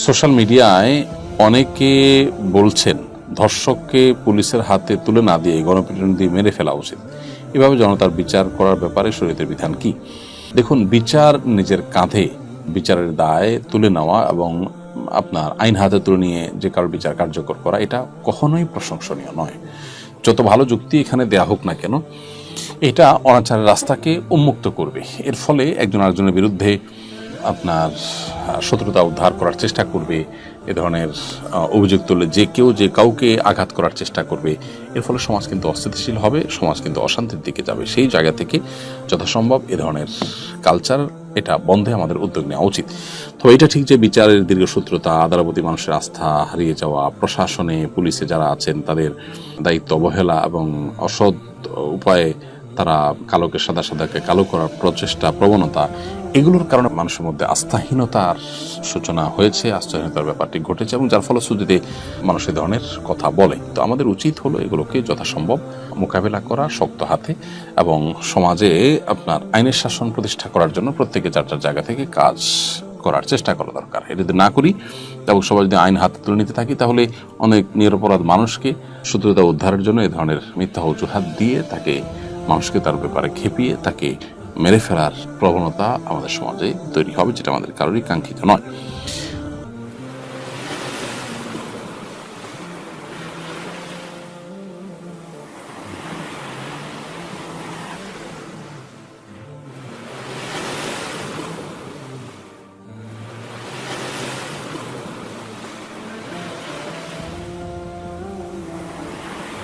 Social মিডিয়ায় অনেকে বলছেন ধর্ষককে পুলিশের হাতে তুলে না দিয়ে গণপিটুনি দিয়ে মেরে ফেলা উচিত। এভাবে জনতার বিচার করার ব্যাপারে শরীয়তের বিধান কি? দেখুন, বিচার নিজের কাঁধে বিচারের দায় তুলে নেওয়া এবং আপনার আইন হাতে তুলে নিয়ে যে কারোর বিচার কার্যকর করা, এটা কখনোই প্রশংসনীয় নয়। যত ভালো যুক্তি এখানে দেয়া হোক না কেন, এটা অনাচারের রাস্তাকে উন্মুক্ত করবে। এর ফলে একজন আরেকজনের বিরুদ্ধে আপনার শত্রুতা উদ্ধার করার চেষ্টা করবে, এ ধরনের অভিযোগ তুললে যে কেউ যে কাউকে আঘাত করার চেষ্টা করবে। এর ফলে সমাজ কিন্তু অস্থিতিশীল হবে, সমাজ কিন্তু অশান্তির দিকে যাবে। সেই জায়গা থেকে যথাসম্ভব এ ধরনের কালচার এটা বন্ধে আমাদের উদ্যোগ নেওয়া উচিত। তো এটা ঠিক যে বিচারের দীর্ঘসূত্রতা, আদালতের প্রতি মানুষের আস্থা হারিয়ে যাওয়া, প্রশাসনে পুলিশে যারা আছেন তাদের দায়িত্ব অবহেলা এবং অসৎ উপায়ে তারা কালোকে সাদা, সাদাকে কালো করার প্রচেষ্টা, প্রবণতা, এগুলোর কারণে মানুষের মধ্যে আস্থাহীনতার সূচনা হয়েছে, আস্থাহীনতার ব্যাপারটি ঘটেছে এবং যার ফলশ্রুতিতে মানুষ এই ধরনের কথা বলে। তো আমাদের উচিত হলো এগুলোকে যথাসম্ভব মোকাবেলা করা শক্ত হাতে এবং সমাজে আপনার আইনের শাসন প্রতিষ্ঠা করার জন্য প্রত্যেকে যার যার জায়গা থেকে কাজ করার চেষ্টা করা দরকার। এটা যদি না করি এবং সবাই যদি আইন হাতে তুলে নিতে থাকি, তাহলে অনেক নিরপরাধ মানুষকে শত্রুতা উদ্ধারের জন্য এ ধরনের মিথ্যা অজুহাত দিয়ে তাকে মানুষকে তার ব্যাপারে খেপিয়ে তাকে মেরে ফেলার প্রবণতা আমাদের সমাজে তৈরি হবে, যেটা আমাদের কারোরই কাঙ্ক্ষিত নয়।